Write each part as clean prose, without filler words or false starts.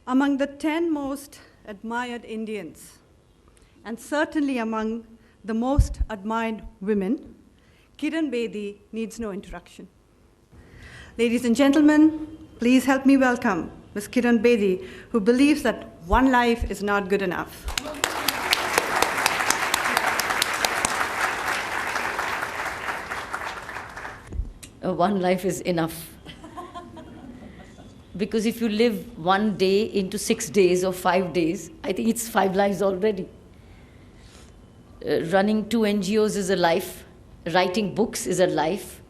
Among the 10 most admired Indians, and certainly among the most admired women, Kiran Bedi needs no introduction. Ladies and gentlemen, please help me welcome Ms. Kiran Bedi, who believes that one life is not good enough. One life is enough. Because if you live one day into 6 days or 5 days, I think it's 5 lives already. Running 2 NGOs is a life. Writing books is a life.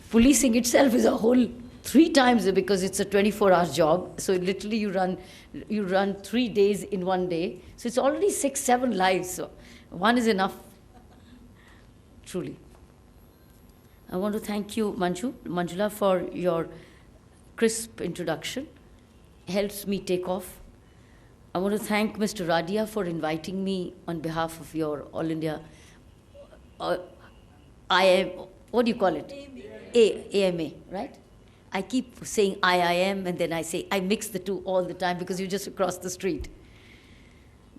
Policing itself is a whole 3 times, because it's a 24-hour job. So literally you run 3 days in one day. So it's already 6, 7 lives. So one is enough, truly. I want to thank you, Manjula, for your crisp introduction. Helps me take off. I want to thank Mr. Radia for inviting me on behalf of your All India, what do you call it? AMA, right? I keep saying IIM, and then I mix the two all the time because you're just across the street.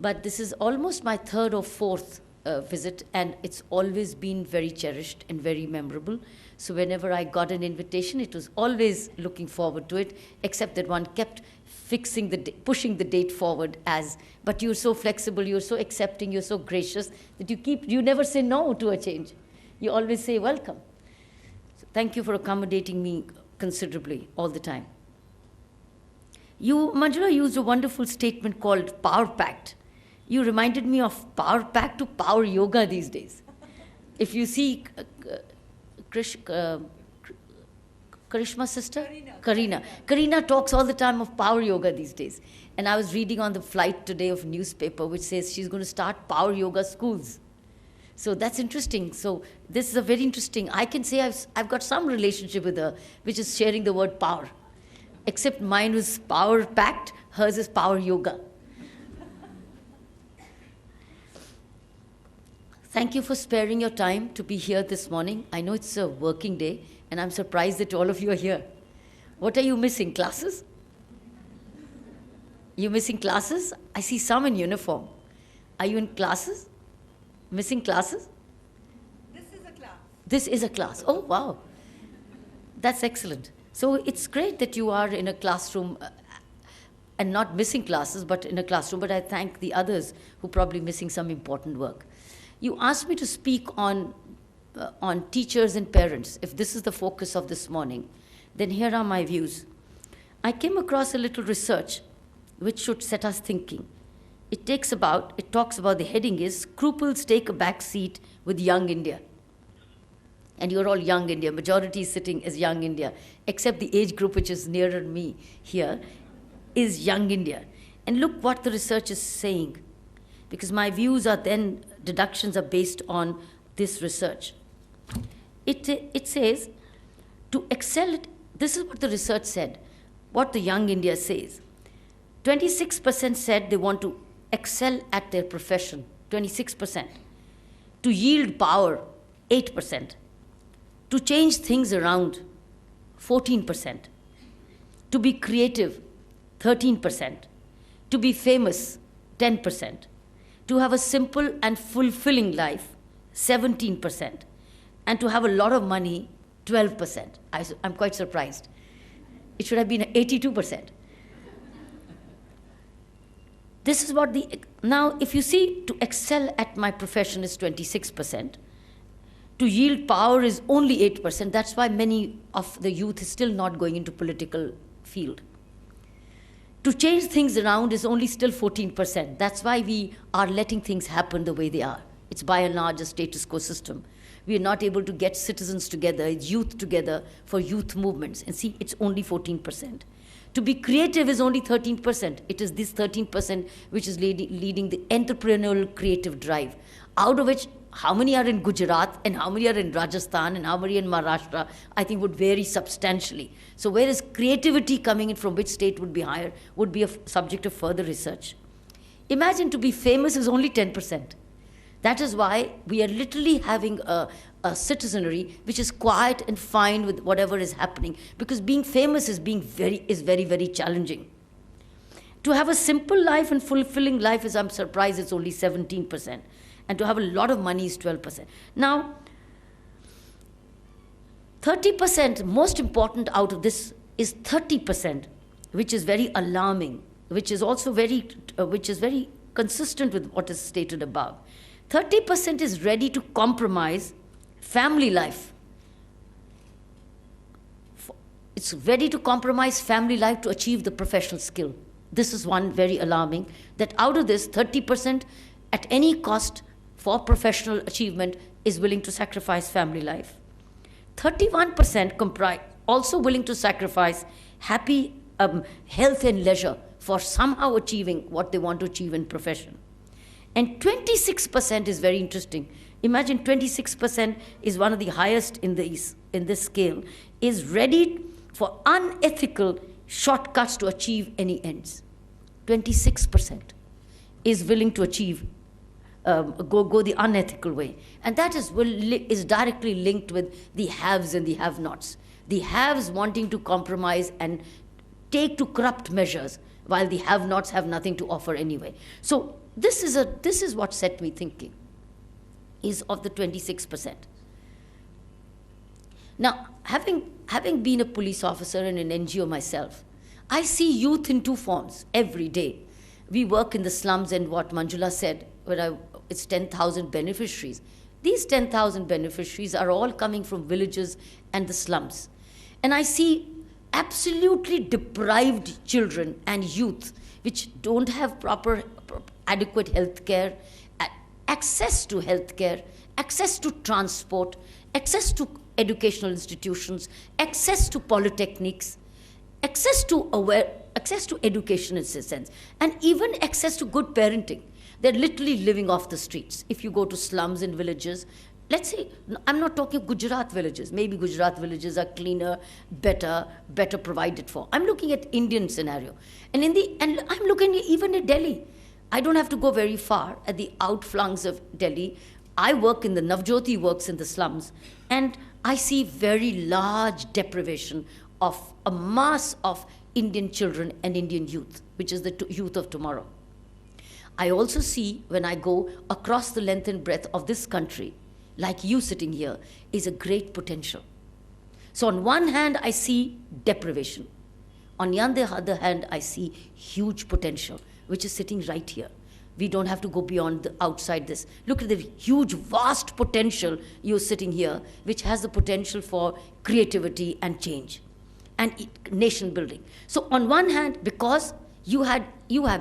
But this is almost my 3rd or 4th visit, and it's always been very cherished and very memorable. So whenever I got an invitation, it was always looking forward to it, except that one kept pushing the date forward but you're so flexible, you're so accepting, you're so gracious that you never say no to a change. You always say welcome. So thank you for accommodating me considerably all the time. Manjula used a wonderful statement called Power Pact. You reminded me of Power Pact to Power Yoga these days. If you see Karishma's sister? Karina talks all the time of Power Yoga these days. And I was reading on the flight today of newspaper which says she's going to start Power Yoga schools. So that's interesting. So this is a very interesting, I can say I've got some relationship with her, which is sharing the word power. Except mine was Power Pact, hers is Power Yoga. Thank you for sparing your time to be here this morning. I know it's a working day, and I'm surprised that all of you are here. What are you missing? Classes? You missing classes? I see some in uniform. Are you in classes? Missing classes? This is a class. This is a class. Oh, wow. That's excellent. So it's great that you are in a classroom and not missing classes, but in a classroom. But I thank the others who are probably missing some important work. You asked me to speak on teachers and parents. If this is the focus of this morning, then here are my views. I came across a little research which should set us thinking. It talks about, the heading is, Scruples Take a Back Seat with Young India. And you're all young India. Majority is sitting as young India, except the age group which is nearer me here is young India. And look what the research is saying, because my views are then, deductions are based on this research. It says, to excel at, this is what the research said, what the young India says. 26% said they want to excel at their profession, 26%. To yield power, 8%. To change things around, 14%. To be creative, 13%. To be famous, 10%. To have a simple and fulfilling life, 17%. And to have a lot of money, 12%. I'm quite surprised. It should have been 82%. This is what now if you see, to excel at my profession is 26%. To yield power is only 8%. That's why many of the youth is still not going into political field. To change things around is only still 14%. That's why we are letting things happen the way they are. It's by and large a status quo system. We are not able to get citizens together, youth together for youth movements. And see, it's only 14%. To be creative is only 13%. It is this 13% which is leading the entrepreneurial creative drive, out of which how many are in Gujarat and how many are in Rajasthan and how many in Maharashtra, I think would vary substantially. So where is creativity coming in, from which state would be higher, would be a subject of further research. Imagine to be famous is only 10%. That is why we are literally having a citizenry which is quiet and fine with whatever is happening, because being famous is very, very challenging. To have a simple life and fulfilling life is, I'm surprised, it's only 17%. And to have a lot of money is 12%. Now, 30%, most important out of this is 30%, which is very alarming, which is also very consistent with what is stated above. 30% is ready to compromise family life. It's ready to compromise family life to achieve the professional skill. This is one very alarming, that out of this, 30% at any cost for professional achievement is willing to sacrifice family life. 31% also willing to sacrifice happy health and leisure for somehow achieving what they want to achieve in profession. And 26% is very interesting. Imagine 26% is one of the highest in this scale, is ready for unethical shortcuts to achieve any ends. 26% is willing to achieve, go the unethical way. And that is directly linked with the haves and the have-nots. The haves wanting to compromise and take to corrupt measures, while the have-nots have nothing to offer anyway. So this is what set me thinking, is of the 26%. Now, having been a police officer and an NGO myself, I see youth in two forms every day. We work in the slums, and what Manjula said, it's 10,000 beneficiaries. These 10,000 beneficiaries are all coming from villages and the slums. And I see absolutely deprived children and youth which don't have proper adequate health care, access to health care, access to transport, access to educational institutions, access to polytechnics, access to education in a sense, and even access to good parenting. They're literally living off the streets. If you go to slums in villages, let's say, I'm not talking Gujarat villages. Maybe Gujarat villages are cleaner, better provided for. I'm looking at Indian scenario. And I'm looking even at Delhi. I don't have to go very far at the outflungs of Delhi. I work in the Navjyoti works in the slums, and I see very large deprivation of a mass of Indian children and Indian youth, which is the youth of tomorrow. I also see, when I go across the length and breadth of this country, like you sitting here, is a great potential. So on one hand, I see deprivation. On the other hand, I see huge potential, which is sitting right here. We don't have to go beyond outside this. Look at the huge, vast potential you're sitting here, which has the potential for creativity and change and nation building. So on one hand, because you have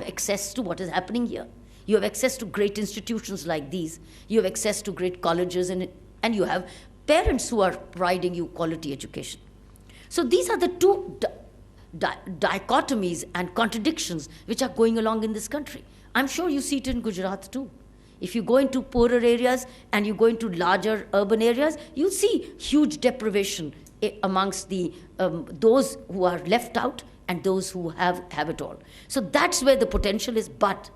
access to what is happening here. You have access to great institutions like these. You have access to great colleges, and you have parents who are providing you quality education. So these are the two dichotomies and contradictions which are going along in this country. I'm sure you see it in Gujarat too. If you go into poorer areas and you go into larger urban areas, you'll see huge deprivation amongst those who are left out and those who have it all. So that's where the potential is. But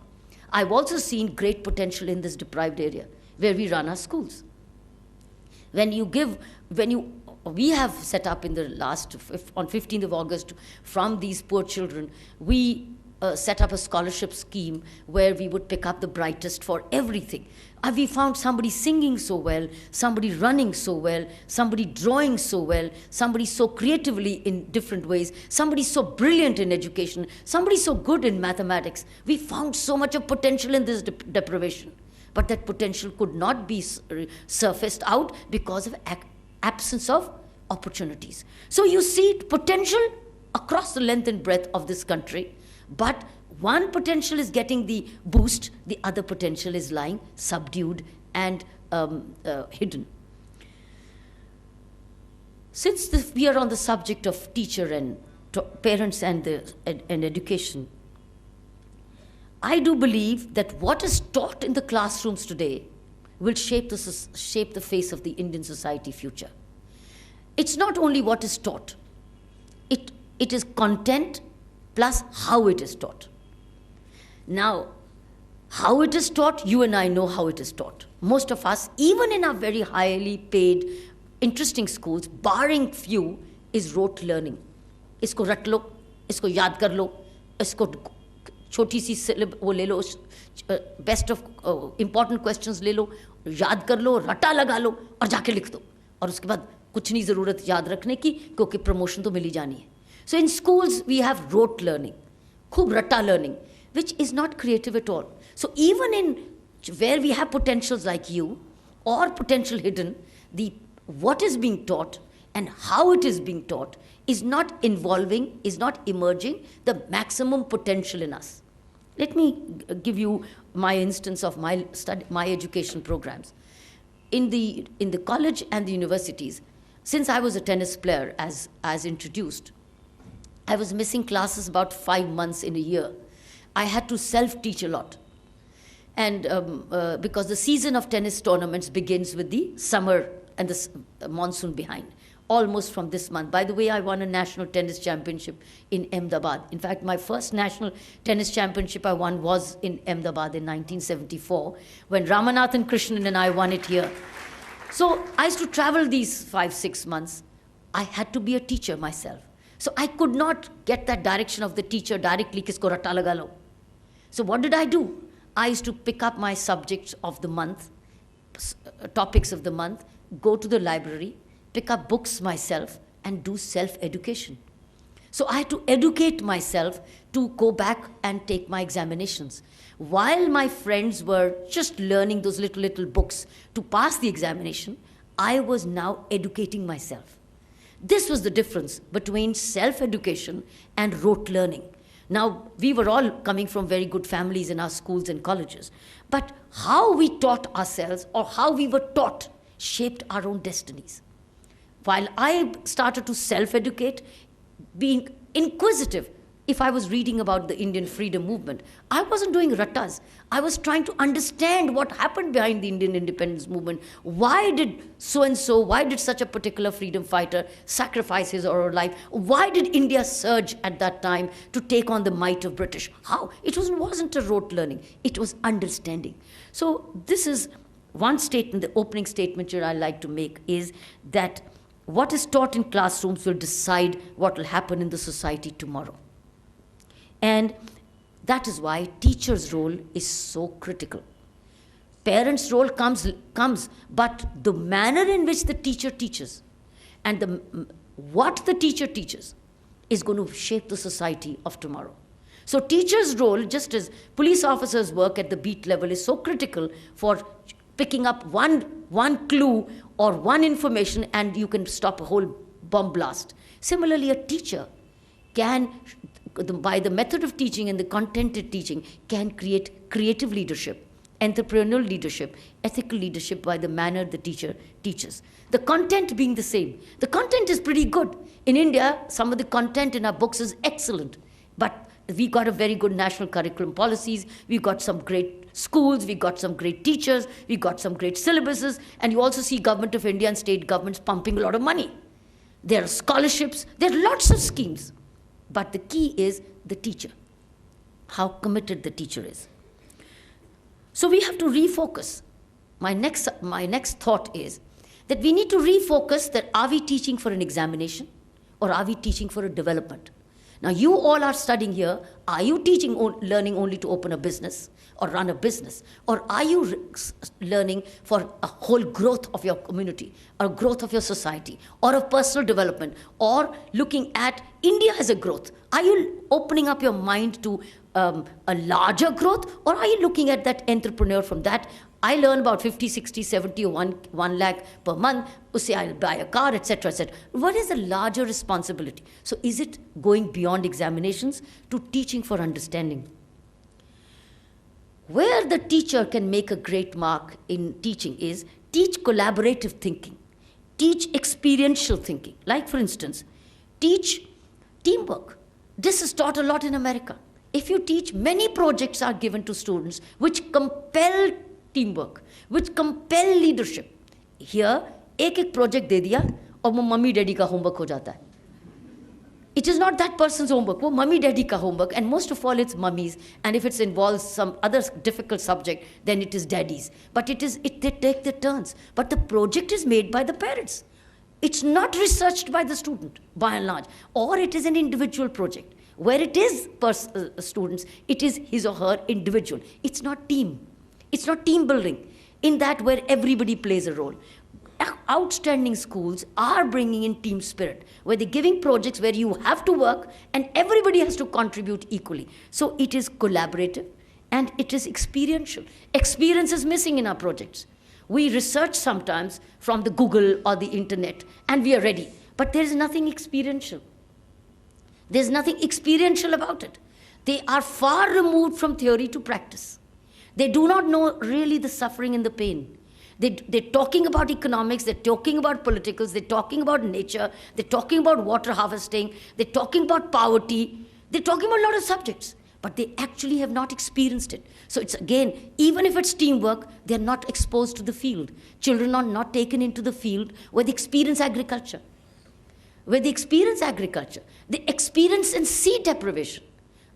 I've also seen great potential in this deprived area where we run our schools. We have set up in the on 15th of August, from these poor children, we set up a scholarship scheme where we would pick up the brightest for everything. We found somebody singing so well, somebody running so well, somebody drawing so well, somebody so creatively in different ways, somebody so brilliant in education, somebody so good in mathematics. We found so much of potential in this deprivation. But that potential could not be surfaced out because of absence of opportunities. So you see potential across the length and breadth of this country, but one potential is getting the boost, the other potential is lying subdued and hidden. Since we are on the subject of teacher and parents and education, I do believe that what is taught in the classrooms today will shape the face of the Indian society future. It's not only what is taught. It is content plus how it is taught. Now, how it is taught, you and I know how it is taught. Most of us, even in our very highly paid, interesting schools, barring few, is rote learning. Isko rat lo, isko yaad kar lo, isko छोटी सी वो ले लो, best of important questions ले लो, याद कर लो, रटा लगा लो और जाके लिख दो, और उसके बाद कुछ नहीं ज़रूरत याद रखने की, क्योंकि प्रमोशन तो मिल ही जानी है. So in schools we have rote learning, खूब रट्टा learning, which is not creative at all. So even in where we have potentials like you, or potential hidden, the what is being taught and how it is being taught is not involving, is not emerging the maximum potential in us. Let me give you my instance of my education programs. In the college and the universities, since I was a tennis player, as introduced, I was missing classes about 5 months in a year. I had to self-teach a lot. And because the season of tennis tournaments begins with the summer and the monsoon behind, almost from this month. By the way, I won a national tennis championship in Ahmedabad. In fact, my first national tennis championship I won was in Ahmedabad in 1974, when Ramanathan Krishnan and I won it here. So I used to travel these 5-6 months. I had to be a teacher myself. So I could not get that direction of the teacher directly, kisko ratta laga lo. So what did I do? I used to pick up my subjects of the month, topics of the month, go to the library, pick up books myself, and do self-education. So I had to educate myself to go back and take my examinations. While my friends were just learning those little books to pass the examination, I was now educating myself. This was the difference between self-education and rote learning. Now, we were all coming from very good families in our schools and colleges. But how we taught ourselves, or how we were taught, shaped our own destinies. While I started to self-educate, being inquisitive, if I was reading about the Indian freedom movement, I wasn't doing rattas. I was trying to understand what happened behind the Indian independence movement. Why did so-and-so, why did such a particular freedom fighter sacrifice his or her life? Why did India surge at that time to take on the might of British? How? It wasn't a rote learning. It was understanding. So this is one statement, the opening statement here I like to make is that what is taught in classrooms will decide what will happen in the society tomorrow. And that is why teacher's role is so critical. Parents' role comes, but the manner in which the teacher teaches and what the teacher teaches is going to shape the society of tomorrow. So teacher's role, just as police officers' work at the beat level, is so critical for picking up one clue or one information, and you can stop a whole bomb blast. Similarly, a teacher can, by the method of teaching and the contented teaching, can create creative leadership, entrepreneurial leadership, ethical leadership by the manner the teacher teaches. The content being the same. The content is pretty good. In India, some of the content in our books is excellent, but we got a very good national curriculum policies, we got some great schools, we got some great teachers, we got some great syllabuses, and you also see Government of India and state governments pumping a lot of money. There are scholarships, there are lots of schemes. But the key is the teacher, how committed the teacher is. So we have to refocus. My next thought is that we need to refocus that are we teaching for an examination or are we teaching for a development? Now you all are studying here. Are you teaching, learning only to open a business or run a business? Or are you learning for a whole growth of your community or growth of your society or of personal development or looking at India as a growth? Are you opening up your mind to a larger growth, or are you looking at that entrepreneur from that? I learn about 50, 60, 70 or 1 lakh per month. Usse I'll buy a car, etc., etc. What is the larger responsibility? So is it going beyond examinations to teaching for understanding? Where the teacher can make a great mark in teaching is teach collaborative thinking, teach experiential thinking. Like for instance, teach teamwork. This is taught a lot in America. If you teach, many projects are given to students which compel teamwork, which compel leadership. Here, एक project दे दिया और वो mummy daddy का homework हो जाता है. It is not that person's homework, वो mummy daddy का homework, and most of all it's mummies, and if it involves some other difficult subject, then it is daddies. But they take the turns. But the project is made by the parents. It's not researched by the student, by and large, or it is an individual project. Where it is students, it is his or her individual. It's not team. It's not team building. In that, where everybody plays a role. Outstanding schools are bringing in team spirit, where they're giving projects where you have to work and everybody has to contribute equally. So it is collaborative and it is experiential. Experience is missing in our projects. We research sometimes from the Google or the internet and we are ready, but there is nothing experiential. There's nothing experiential about it. They are far removed from theory to practice. They do not know really the suffering and the pain. They're talking about economics, they're talking about politicals, they're talking about nature, they're talking about water harvesting, they're talking about poverty, they're talking about a lot of subjects, but they actually have not experienced it. So it's again, even if it's teamwork, they're not exposed to the field. Children are not taken into the field where they experience agriculture. Where they experience agriculture, they experience and see deprivation,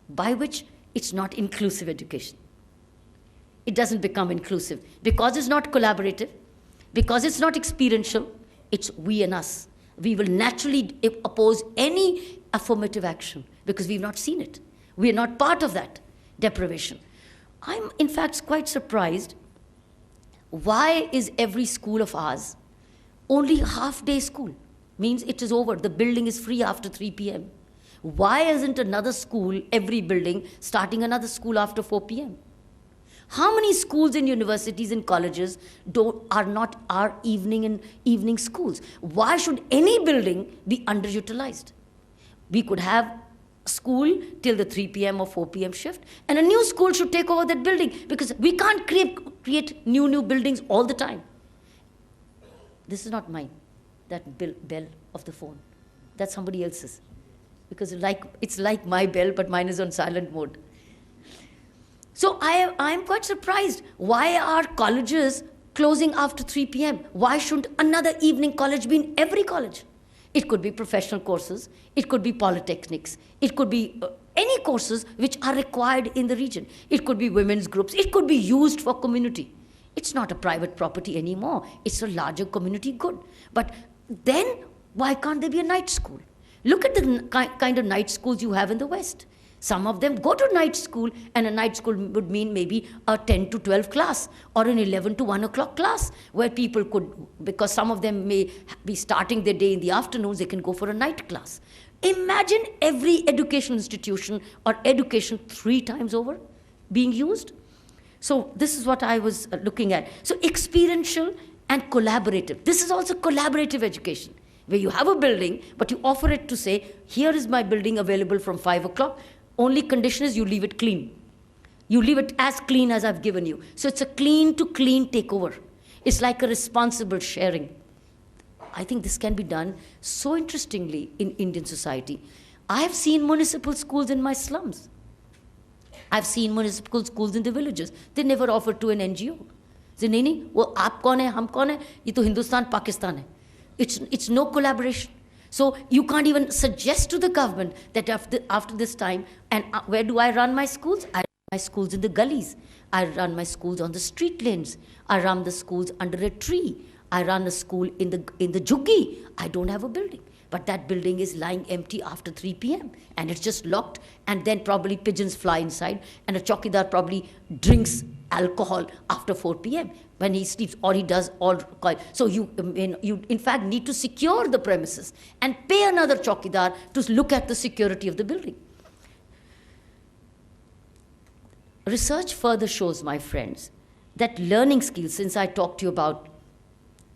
by which it's not inclusive education. It doesn't become inclusive because it's not collaborative, because it's not experiential, it's we and us. We will naturally oppose any affirmative action because we've not seen it. We are not part of that deprivation. I'm in fact quite surprised. Why is every school of ours only half-day school? Means it is over, the building is free after 3 p.m. Why isn't another school, every building, starting another school after 4 p.m.? How many schools and universities and colleges are not our evening schools? Why should any building be underutilized? We could have school till the 3 p.m. or 4 p.m. shift, and a new school should take over that building because we can't create new buildings all the time. This is not mine, that bell of the phone. That's somebody else's. Because it's like my bell, but mine is on silent mode. So I'm quite surprised. Why are colleges closing after 3 p.m.? Why shouldn't another evening college be in every college? It could be professional courses. It could be polytechnics. It could be any courses which are required in the region. It could be women's groups. It could be used for community. It's not a private property anymore. It's a larger community good. But then why can't there be a night school? Look at the kind of night schools you have in the West. Some of them go to night school, and a night school would mean maybe a 10 to 12 class or an 11 to 1 o'clock class where people could, because some of them may be starting their day in the afternoons, they can go for a night class. Imagine every educational institution or education 3 times over being used. So this is what I was looking at. So experiential and collaborative. This is also collaborative education, where you have a building, but you offer it to say, here is my building available from 5 o'clock. Only condition is you leave it clean. You leave it as clean as I've given you. So it's a clean to clean takeover. It's like a responsible sharing. I think this can be done so interestingly in Indian society. I have seen municipal schools in my slums. I've seen municipal schools in the villages. They never offer to an NGO. Say, nahi, wo aap kaun hai, hum kaun hai, ye to Hindustan, Pakistan hai. It's no collaboration. So you can't even suggest to the government that after this time, and where do I run my schools? I run my schools in the gullies. I run my schools on the street lanes. I run the schools under a tree. I run a school in the juggi. I don't have a building. But that building is lying empty after 3 p.m. and it's just locked, and then probably pigeons fly inside, and a chowkidar probably drinks alcohol after 4 p.m. when he sleeps, or he does all. So you in fact need to secure the premises and pay another chowkidar to look at the security of the building. Research further shows, my friends, that learning skills, since I talked to you about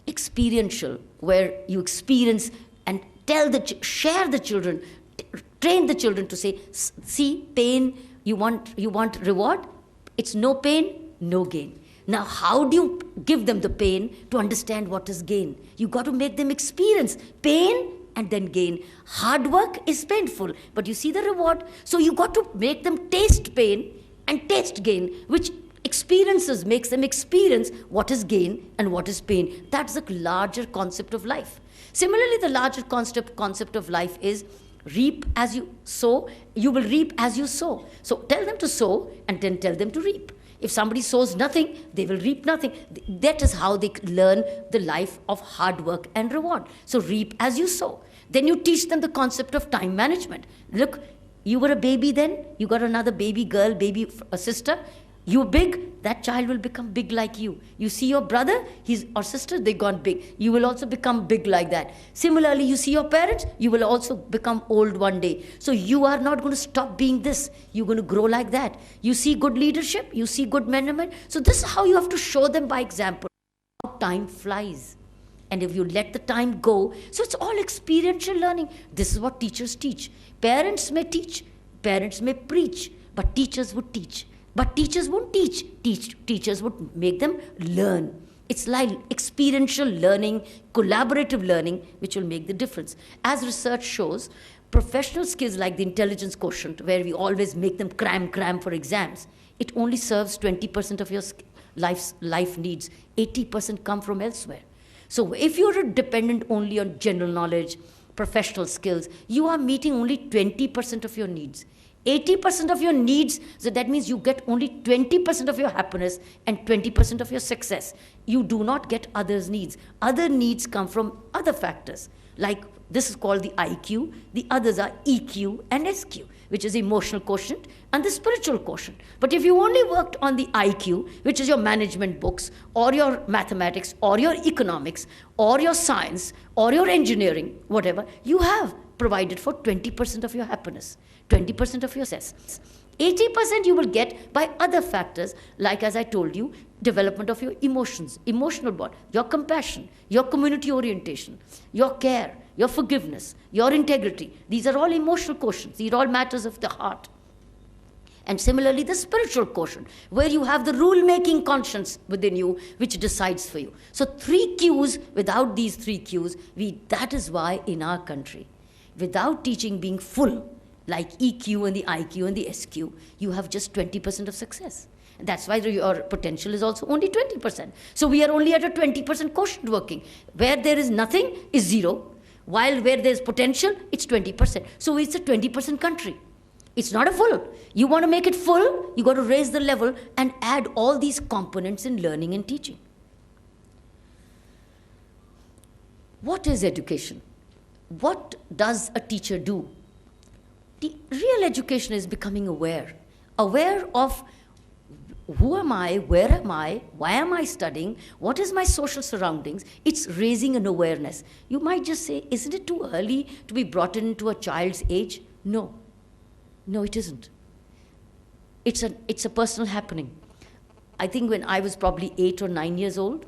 experiential, where you experience and share the children, train the children to say, see, pain, you want reward? It's no pain, no gain. Now, how do you give them the pain to understand what is gain? You got to make them experience pain and then gain. Hard work is painful, but you see the reward. So you got to make them taste pain and taste gain, which experiences makes them experience what is gain and what is pain. That's the larger concept of life. Similarly, the larger concept of life is reap as you sow, you will reap as you sow. So tell them to sow and then tell them to reap. If somebody sows nothing, they will reap nothing. That is how they learn the life of hard work and reward. So reap as you sow. Then you teach them the concept of time management. Look, You were a baby then, you got another baby girl, a sister, you're big, that child will become big like you. You see your brother, or sister, they gone big. You will also become big like that. Similarly, you see your parents, you will also become old one day. So you are not going to stop being this. You're going to grow like that. You see good leadership, you see good management. So this is how you have to show them by example. How time flies. And if you let the time go, so it's all experiential learning. This is what teachers teach. Parents may teach, parents may preach, but teachers would teach. But teachers won't teach. Teachers would make them learn. It's like experiential learning, collaborative learning, which will make the difference. As research shows, professional skills like the intelligence quotient, where we always make them cram for exams, it only serves 20% of your life needs. 80% come from elsewhere. So if you're dependent only on general knowledge, professional skills, you are meeting only 20% of your needs. 80% of your needs, so that means you get only 20% of your happiness and 20% of your success. You do not get others' needs. Other needs come from other factors. Like this is called the IQ, the others are EQ and SQ, which is emotional quotient and the spiritual quotient. But if you only worked on the IQ, which is your management books, or your mathematics, or your economics, or your science, or your engineering, whatever, you have provided for 20% of your happiness, 20% of your success. 80% you will get by other factors, like as I told you, development of your emotions, emotional bond, your compassion, your community orientation, your care, your forgiveness, your integrity. These are all emotional quotients. These are all matters of the heart. And similarly, the spiritual quotient, where you have the rule-making conscience within you, which decides for you. So 3 Qs, without these 3 Qs, that is why in our country, without teaching being full, like EQ and the IQ and the SQ, you have just 20% of success. And that's why your potential is also only 20%. So we are only at a 20% quotient working. Where there is nothing is 0, while where there's potential, it's 20%. So it's a 20% country. It's not a full. You want to make it full, you got to raise the level and add all these components in learning and teaching. What is education? What does a teacher do? The real education is becoming aware of who am I, where am I, why am I studying, what is my social surroundings. It's raising an awareness. You might just say, isn't it too early to be brought into a child's age? No, it isn't. It's a personal happening. I think when I was probably 8 or 9 years old,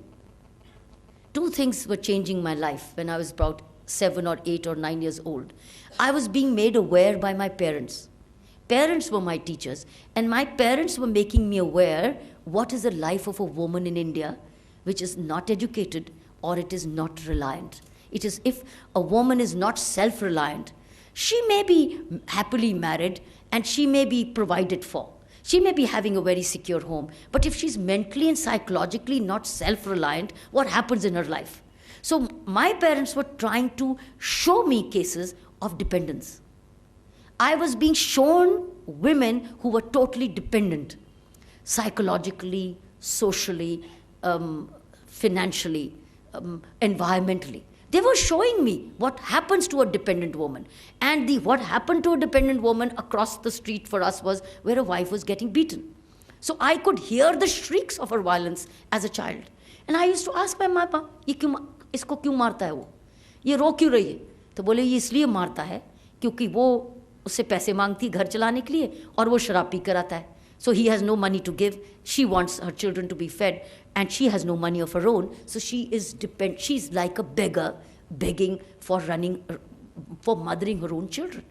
2 things were changing my life when I was about 7 or 8 or 9 years old. I was being made aware by my parents. Parents were my teachers, and my parents were making me aware what is the life of a woman in India which is not educated or it is not reliant. It is if a woman is not self-reliant, she may be happily married and she may be provided for. She may be having a very secure home, but if she's mentally and psychologically not self-reliant, what happens in her life? So my parents were trying to show me cases of dependence. I was being shown women who were totally dependent, psychologically, socially, financially, environmentally. They were showing me what happens to a dependent woman. And what happened to a dependent woman across the street for us was where a wife was getting beaten. So I could hear the shrieks of her violence as a child. And I used to ask my mama, इसको क्यों मारता है वो? ये रो क्यों रही है? तो बोले ये इसलिए मारता है क्योंकि वो उससे पैसे मांगती घर चलाने के लिए और वो शराब पी कर आता है. So he has no money to give. She wants her children to be fed and she has no money of her own. So she's like a beggar begging for mothering her own children.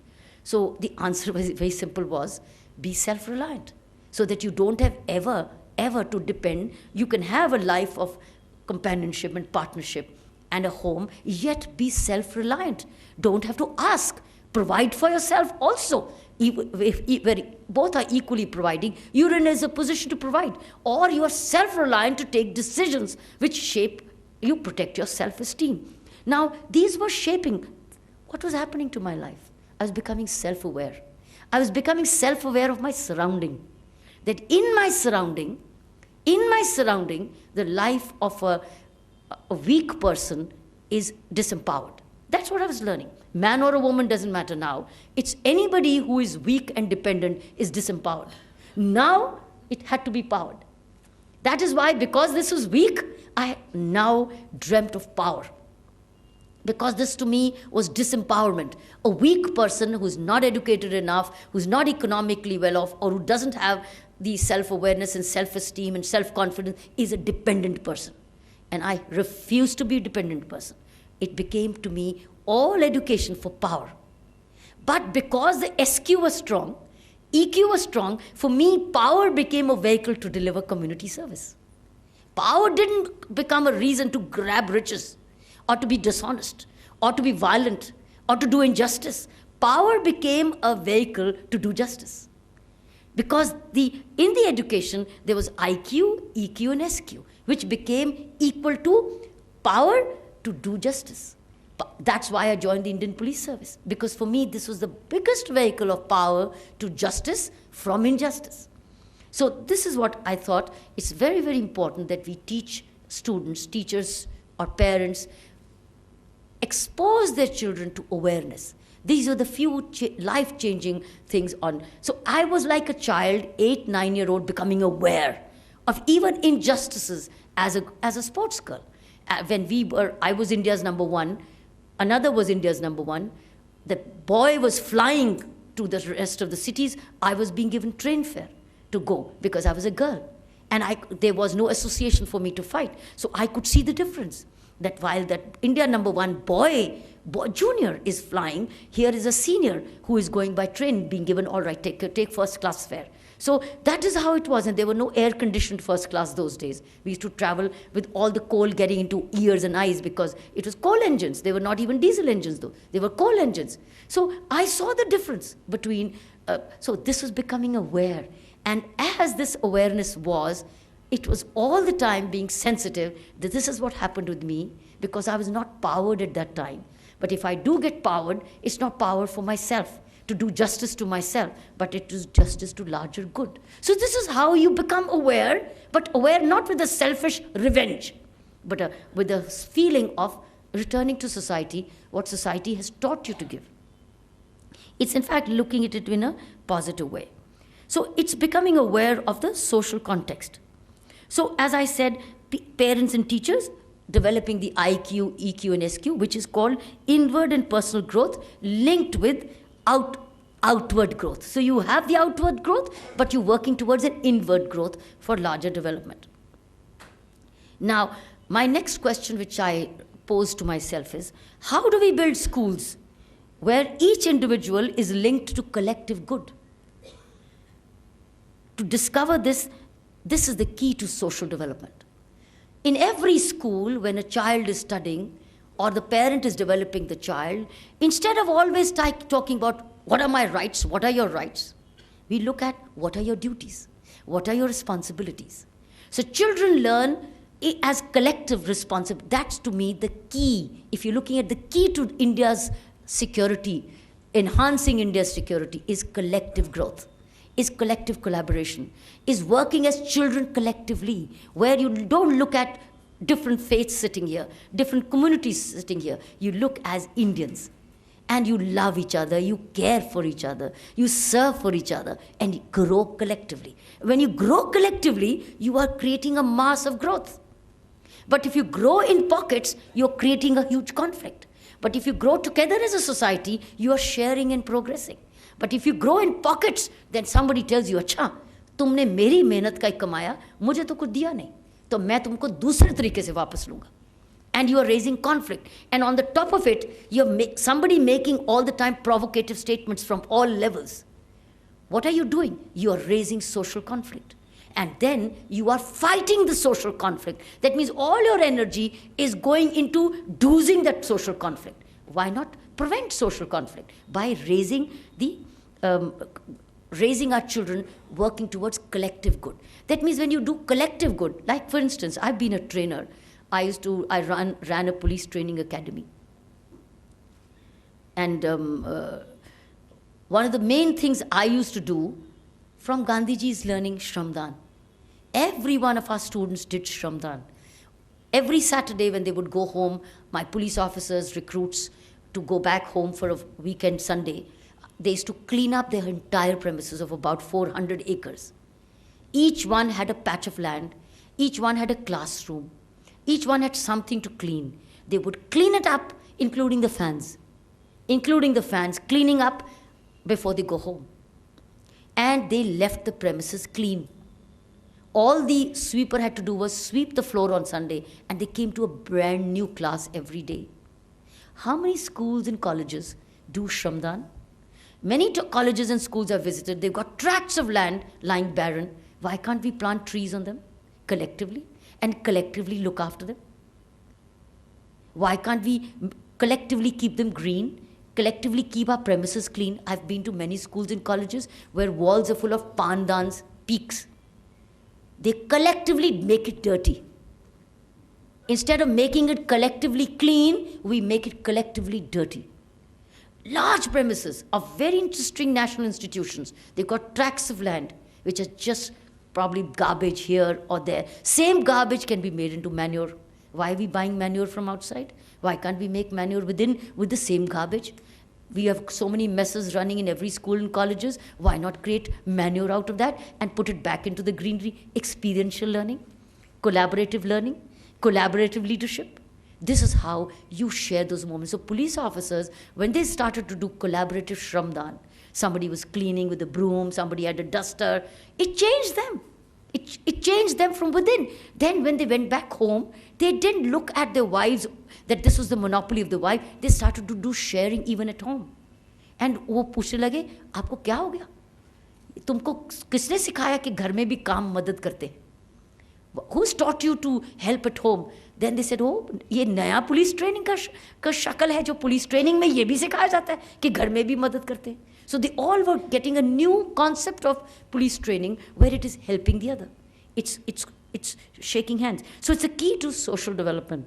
So the answer was very simple was be self-reliant so that you don't have ever to depend. You can have a life of companionship and partnership and a home, yet be self-reliant. Don't have to ask. Provide for yourself also. If both are equally providing, you're in a position to provide. Or you are self-reliant to take decisions which shape, you protect your self-esteem. Now, these were shaping what was happening to my life. I was becoming self-aware. I was becoming self-aware of my surrounding. That in my surrounding, the life of a weak person is disempowered. That's what I was learning. Man or a woman doesn't matter now. It's anybody who is weak and dependent is disempowered. Now it had to be powered. That is why, because this was weak, I now dreamt of power. Because this to me was disempowerment. A weak person who's not educated enough, who's not economically well off, or who doesn't have the self-awareness and self-esteem and self-confidence is a dependent person. And I refused to be a dependent person. It became to me all education for power. But because the SQ was strong, EQ was strong, for me, power became a vehicle to deliver community service. Power didn't become a reason to grab riches, or to be dishonest, or to be violent, or to do injustice. Power became a vehicle to do justice. Because in the education, there was IQ, EQ, and SQ, which became equal to power to do justice. That's why I joined the Indian Police Service, because for me, this was the biggest vehicle of power to justice from injustice. So this is what I thought. It's very, very important that we teach students, teachers, or parents, expose their children to awareness. These are the few life-changing things on. So I was like a child, 8, 9-year-old, becoming aware of even injustices as a sports girl. I was India's number one. Another was India's number one. The boy was flying to the rest of the cities. I was being given train fare to go because I was a girl. And there was no association for me to fight. So I could see the difference. That while that India number one boy junior is flying, here is a senior who is going by train, being given, all right, take first class fare. So that is how it was, and there were no air-conditioned first class those days. We used to travel with all the coal getting into ears and eyes because it was coal engines. They were not even diesel engines though. They were coal engines. So I saw the difference between, so this was becoming aware. And as this awareness was, it was all the time being sensitive that this is what happened with me because I was not powered at that time. But if I do get powered, it's not power for myself, to do justice to myself, but it is justice to larger good. So this is how you become aware, but aware not with a selfish revenge, but with a feeling of returning to society, what society has taught you to give. It's in fact looking at it in a positive way. So it's becoming aware of the social context. So as I said, parents and teachers developing the IQ, EQ, and SQ, which is called inward and personal growth, linked with outward growth. So you have the outward growth, but you're working towards an inward growth for larger development. Now, my next question, which I pose to myself is, how do we build schools where each individual is linked to collective good? To discover this is the key to social development. In every school, when a child is studying or the parent is developing the child, instead of always talking about what are my rights, what are your rights, we look at what are your duties, what are your responsibilities. So children learn as collective responsibility. That's to me the key. If you're looking at the key to India's security, enhancing India's security is collective growth, is collective collaboration, is working as children collectively, where you don't look at different faiths sitting here, different communities sitting here. You look as Indians, and you love each other, you care for each other, you serve for each other, and you grow collectively. When you grow collectively, you are creating a mass of growth. But if you grow in pockets, you're creating a huge conflict. But if you grow together as a society, you are sharing and progressing. But if you grow in pockets, then somebody tells you, अच्छा, तुमने मेरी मेहनत का कमाया, मुझे तो कुछ दिया नहीं, तो मैं तुमको दूसरे तरीके से वापस लूँगा. And you are raising conflict. And on the top of it, you're somebody making all the time provocative statements from all levels. What are you doing? You are raising social conflict. And then you are fighting the social conflict. That means all your energy is going into doozing that social conflict. Why not prevent social conflict? By raising our children working towards collective good. That means when you do collective good, like for instance, I've been a trainer. I ran a police training academy. And one of the main things I used to do, from Gandhiji's learning Shramdan. Every one of our students did Shramdan. Every Saturday when they would go home, my police officers, recruits, to go back home for a weekend Sunday, they used to clean up their entire premises of about 400 acres. Each one had a patch of land, each one had a classroom, each one had something to clean. They would clean it up, including the fans, cleaning up before they go home. And they left the premises clean. All the sweeper had to do was sweep the floor on Sunday, and they came to a brand new class every day. How many schools and colleges do Shramdan? Many colleges and schools I've visited, they've got tracts of land lying barren. Why can't we plant trees on them collectively and collectively look after them? Why can't we collectively keep them green, collectively keep our premises clean? I've been to many schools and colleges where walls are full of pandans, peaks. They collectively make it dirty. Instead of making it collectively clean, we make it collectively dirty. Large premises of very interesting national institutions, they've got tracts of land which are just probably garbage here or there. Same garbage can be made into manure. Why are we buying manure from outside? Why can't we make manure within with the same garbage? We have so many messes running in every school and colleges. Why not create manure out of that and put it back into the greenery? Experiential learning, collaborative leadership. This is how you share those moments. So police officers, when they started to do collaborative Shramdan, somebody was cleaning with a broom, somebody had a duster, it changed them. It changed them from within. Then when they went back home, they didn't look at their wives, that this was the monopoly of the wife. They started to do sharing even at home. And वो पूछने लगे, आपको क्या हो गया? तुमको किसने सिखाया कि घर में भी काम मदद करते? Who's taught you to help at home? Then they said, oh, ये नया पुलिस ट्रेनिंग का शक्ल है जो पुलिस ट्रेनिंग में ये भी सिखाया जाता है कि घर में भी मदद करते हैं. So they all were getting a new concept of police training where it is helping the other. It's shaking hands. So it's a key to social development.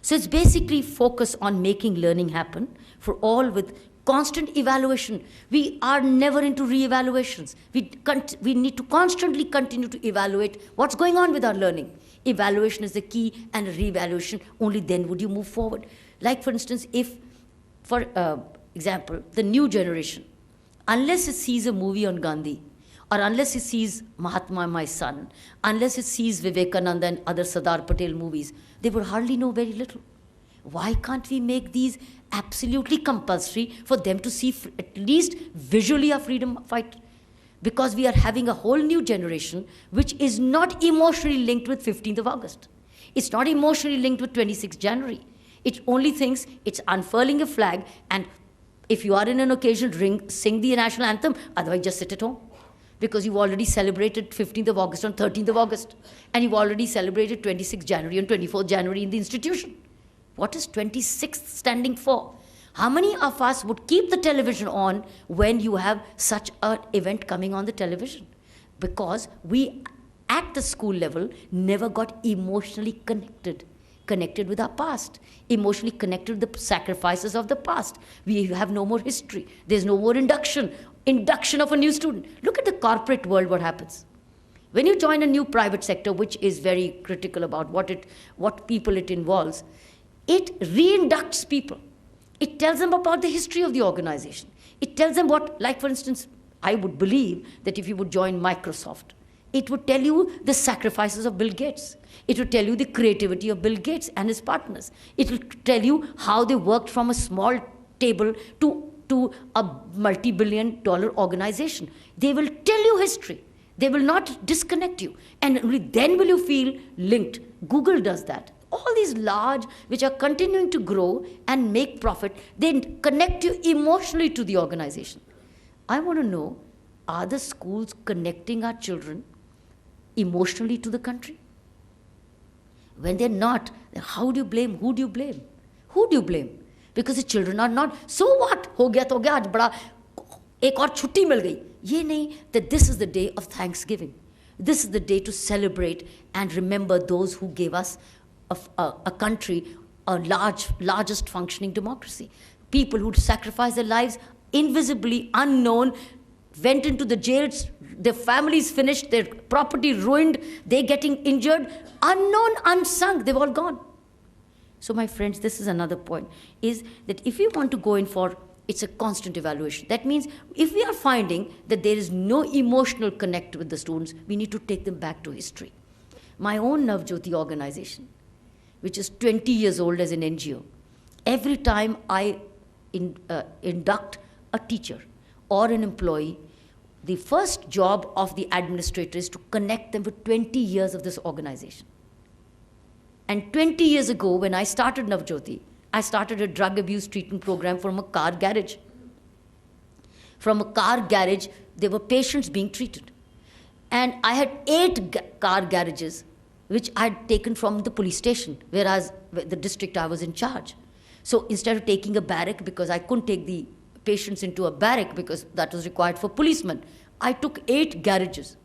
So it's basically focus on making learning happen for all with constant evaluation. We are never into re-evaluations. We need to constantly continue to evaluate what's going on with our learning. Evaluation is the key, and re-evaluation, only then would you move forward. Like for instance, if, for example, the new generation, unless it sees a movie on Gandhi, or unless it sees Mahatma, my son, unless it sees Vivekananda and other Sardar Patel movies, they would hardly know very little. Why can't we make these absolutely compulsory for them to see at least visually a freedom fight? Because we are having a whole new generation which is not emotionally linked with 15th of August. It's not emotionally linked with 26th January. It only thinks it's unfurling a flag, and if you are in an occasion, sing the national anthem, otherwise just sit at home. Because you've already celebrated 15th of August on 13th of August, and you've already celebrated 26th January and 24th January in the institution. What is 26th standing for? How many of us would keep the television on when you have such an event coming on the television? Because we, at the school level, never got emotionally connected with our past, emotionally connected with the sacrifices of the past. We have no more history. There's no more induction of a new student. Look at the corporate world, what happens. When you join a new private sector, which is very critical about what people it involves, it reinducts people. It tells them about the history of the organization. It tells them what, like for instance, I would believe that if you would join Microsoft, it would tell you the sacrifices of Bill Gates. It would tell you the creativity of Bill Gates and his partners. It will tell you how they worked from a small table to a multi-billion-dollar organization. They will tell you history. They will not disconnect you. And only then will you feel linked. Google does that. All these large, which are continuing to grow and make profit, they connect you emotionally to the organization. I want to know, are the schools connecting our children emotionally to the country? When they're not, then how do you blame? Who do you blame? Who do you blame? Because the children are not. So what? हो गया तो गया, आज बड़ा एक और छुट्टी मिल गई. ये नहीं, that this is the day of Thanksgiving. This is the day to celebrate and remember those who gave us a country, a largest functioning democracy. People who sacrificed their lives invisibly, unknown, went into the jails, their families finished, their property ruined, they getting injured, unknown, unsung, they've all gone. So my friends, this is another point, is that if we want to go in for, it's a constant evaluation. That means if we are finding that there is no emotional connect with the students, we need to take them back to history. My own Navjyoti organization, which is 20 years old as an NGO, every time I induct a teacher or an employee, the first job of the administrator is to connect them with 20 years of this organization. And 20 years ago, when I started Navjyoti, I started a drug abuse treatment program from a car garage. From a car garage, there were patients being treated. And I had 8 car garages, which I had taken from the police station, whereas the district I was in charge. So instead of taking a barrack, because I couldn't take the patients into a barrack because that was required for policemen, I took 8 garages.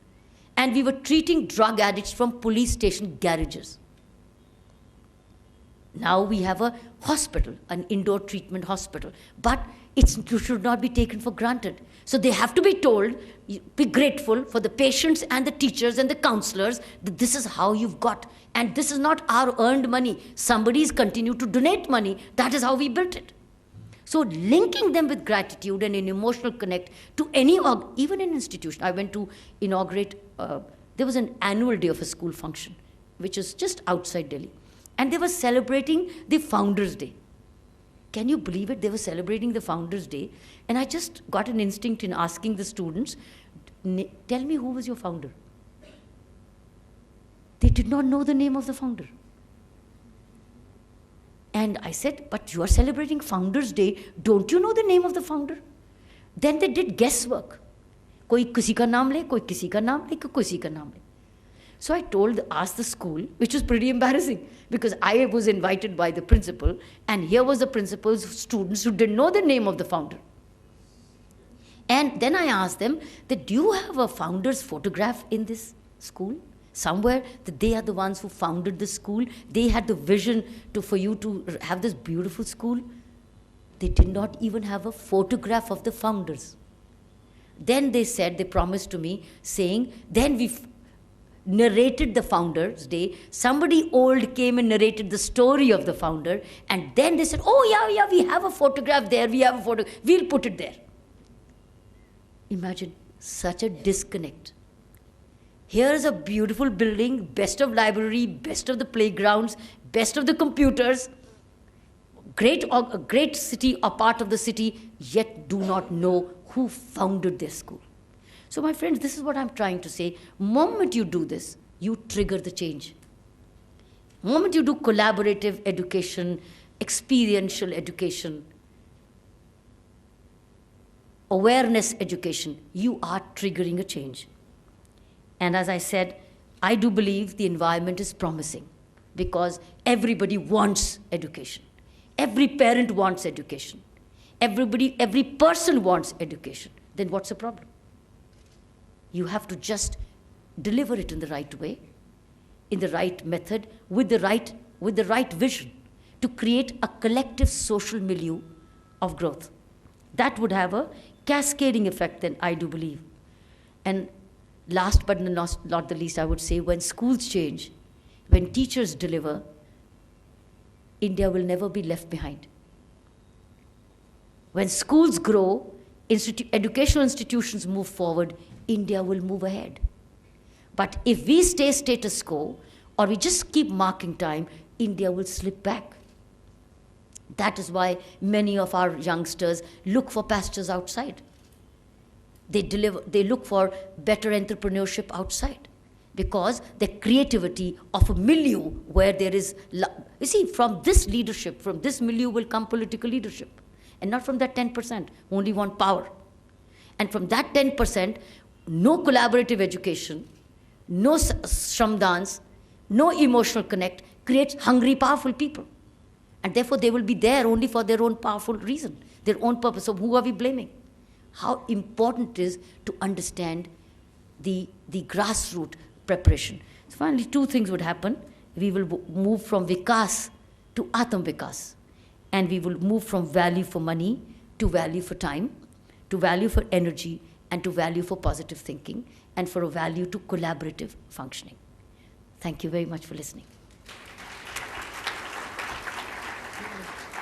And we were treating drug addicts from police station garages. Now we have a hospital, an indoor treatment hospital, but it should not be taken for granted. So they have to be told, be grateful for the patients and the teachers and the counselors, that this is how you've got. And this is not our earned money. Somebody's continued to donate money. That is how we built it. So linking them with gratitude and an emotional connect to any, even an institution. I went to inaugurate, there was an annual day of a school function, which is just outside Delhi. And they were celebrating the Founders' Day. Can you believe it? They were celebrating the Founders' Day. And I just got an instinct in asking the students, tell me who was your founder? They did not know the name of the founder. And I said, but you are celebrating Founders' Day. Don't you know the name of the founder? Then they did guesswork. Koi kisi ka naam le, koi kisi ka naam le, koi kisi ka naam le. So I asked the school, which was pretty embarrassing, because I was invited by the principal, and here was the principal's students who didn't know the name of the founder. And then I asked them, that, do you have a founder's photograph in this school? Somewhere, that they are the ones who founded the school. They had the vision for you to have this beautiful school. They did not even have a photograph of the founders. Then they said, they promised to me, saying, then we narrated the Founders' Day. Somebody old came and narrated the story of the founder, and then they said, oh yeah, we have a photograph there, we'll put it there. Imagine such a disconnect. Here is a beautiful building, best of library, best of the playgrounds, best of the computers, a great city, a part of the city, yet do not know who founded their school. So my friends, this is what I'm trying to say. Moment you do this, you trigger the change. Moment you do collaborative education, experiential education, awareness education, you are triggering a change. And as I said, I do believe the environment is promising, because everybody wants education. Every parent wants education. Every person wants education. Then what's the problem? You have to just deliver it in the right way, in the right method, with the right vision, to create a collective social milieu of growth. That would have a cascading effect, then, I do believe. And last but not the least, I would say, when schools change, when teachers deliver, India will never be left behind. When schools grow, educational institutions move forward, India will move ahead. But if we stay status quo, or we just keep marking time, India will slip back. That is why many of our youngsters look for pastures outside. They look for better entrepreneurship outside, because the creativity of a milieu where there is, you see, from this leadership, from this milieu will come political leadership. And not from that 10% who only want power. And from that 10%, no collaborative education, no shramdans, no emotional connect creates hungry, powerful people. And therefore, they will be there only for their own powerful reason, their own purpose. So who are we blaming? How important it is to understand the grassroots preparation. So finally, 2 things would happen. We will move from vikas to atam vikas. And we will move from value for money to value for time, to value for energy, and to value for positive thinking, and for a value to collaborative functioning. Thank you very much for listening. you.